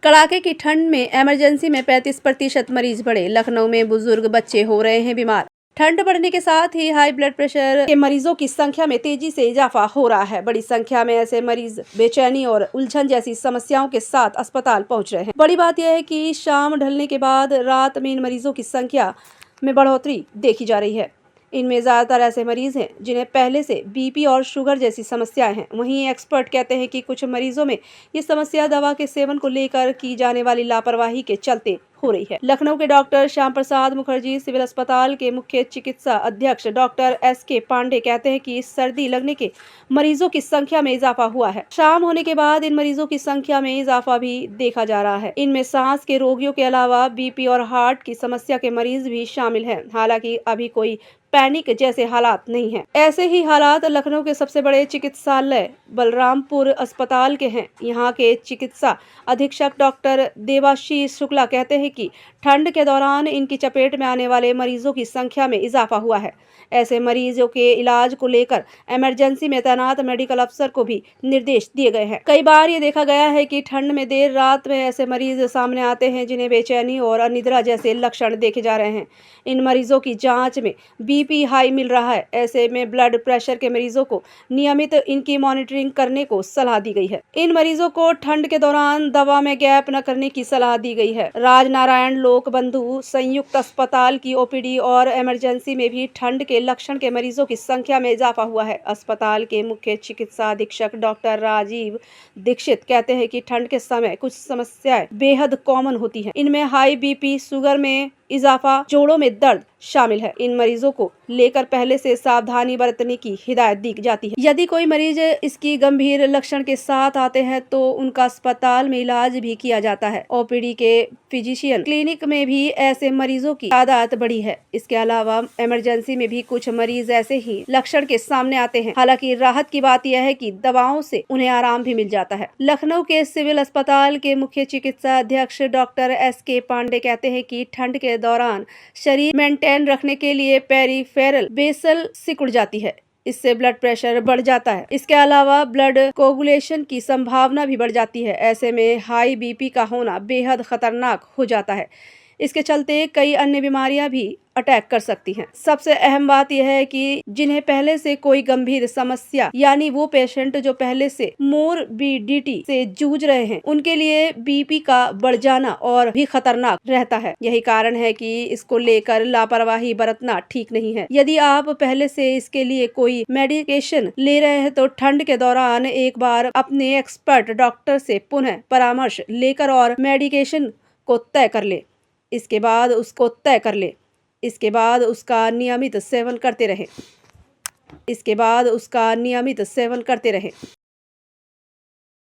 कड़ाके की ठंड में इमरजेंसी में 35% मरीज बढ़े। लखनऊ में बुजुर्ग बच्चे हो रहे हैं बीमार। ठंड बढ़ने के साथ ही हाई ब्लड प्रेशर के मरीजों की संख्या में तेजी से इजाफा हो रहा है। बड़ी संख्या में ऐसे मरीज बेचैनी और उलझन जैसी समस्याओं के साथ अस्पताल पहुंच रहे हैं। बड़ी बात यह है कि शाम ढलने के बाद रात में इन मरीजों की संख्या में बढ़ोतरी देखी जा रही है। इनमें ज़्यादातर ऐसे मरीज हैं जिन्हें पहले से बीपी और शुगर जैसी समस्याएं हैं। वहीं एक्सपर्ट कहते हैं कि कुछ मरीजों में ये समस्या दवा के सेवन को लेकर की जाने वाली लापरवाही के चलते हो रही है। लखनऊ के डॉक्टर श्याम प्रसाद मुखर्जी सिविल अस्पताल के मुख्य चिकित्सा अध्यक्ष डॉक्टर एस.के. पांडे कहते हैं कि सर्दी लगने के मरीजों की संख्या में इजाफा हुआ है। शाम होने के बाद इन मरीजों की संख्या में इजाफा भी देखा जा रहा है। इनमें सांस के रोगियों के अलावा बीपी और हार्ट की समस्या के मरीज भी शामिल हैं। हालांकि अभी कोई पैनिक जैसे हालात नहीं हैं। ऐसे ही हालात लखनऊ के सबसे बड़े चिकित्सालय बलरामपुर अस्पताल के हैं। यहाँ के चिकित्सा अधीक्षक डॉक्टर देवाशीष शुक्ला कहते हैं कि ठंड के दौरान इनकी चपेट में आने वाले मरीजों की संख्या में इजाफा हुआ है। ऐसे मरीजों के इलाज को लेकर इमरजेंसी में तैनात मेडिकल अफसर को भी निर्देश दिए गए हैं। कई बार ये देखा गया है कि ठंड में देर रात में ऐसे मरीज सामने आते हैं जिन्हें बेचैनी और अनिद्रा जैसे लक्षण देखे जा रहे हैं। इन मरीजों की जांच में बीपी हाई मिल रहा है। ऐसे में ब्लड प्रेशर के मरीजों को नियमित इनकी मॉनिटरिंग करने को सलाह दी गई है। इन मरीजों को ठंड के दौरान दवा में गैप न करने की सलाह दी गई है। राजनारायण लोक बंधु संयुक्त अस्पताल की ओपीडी और इमरजेंसी में भी ठंड के लक्षण के मरीजों की संख्या में इजाफा हुआ है। अस्पताल के मुख्य चिकित्सा अधीक्षक डॉक्टर राजीव दीक्षित कहते हैं कि ठंड के समय कुछ समस्याएं बेहद कॉमन होती हैं। इनमें हाई बीपी, शुगर में इजाफा, जोड़ों में दर्द शामिल है। इन मरीजों को लेकर पहले से सावधानी बरतने की हिदायत दी जाती है। यदि कोई मरीज इसकी गंभीर लक्षण के साथ आते हैं तो उनका अस्पताल में इलाज भी किया जाता है। ओपीडी के फिजिशियन क्लिनिक में भी ऐसे मरीजों की तादाद बढ़ी है। इसके अलावा इमरजेंसी में भी कुछ मरीज ऐसे ही लक्षण के सामने आते हैं। हालांकि राहत की बात यह है कि दवाओं से उन्हें आराम भी मिल जाता है। लखनऊ के सिविल अस्पताल के मुख्य चिकित्सा अध्यक्ष डॉक्टर एस.के. पांडे कहते हैं कि ठंड के दौरान शरीर मेंटेन रखने के लिए पेरिफेरल बेसल सिकुड़ जाती है। इससे ब्लड प्रेशर बढ़ जाता है। इसके अलावा ब्लड कोगुलेशन की संभावना भी बढ़ जाती है। ऐसे में हाई बीपी का होना बेहद खतरनाक हो जाता है। इसके चलते कई अन्य बीमारियां भी अटैक कर सकती हैं। सबसे अहम बात यह है कि जिन्हें पहले से कोई गंभीर समस्या यानी वो पेशेंट जो पहले से मोरबिडिटी से जूझ रहे हैं, उनके लिए बीपी का बढ़ जाना और भी खतरनाक रहता है। यही कारण है कि इसको लेकर लापरवाही बरतना ठीक नहीं है। यदि आप पहले से इसके लिए कोई मेडिकेशन ले रहे हैं तो ठंड के दौरान एक बार अपने एक्सपर्ट डॉक्टर से पुनः परामर्श लेकर और मेडिकेशन को तय कर ले। इसके बाद उसका नियमित सेवन करते रहें।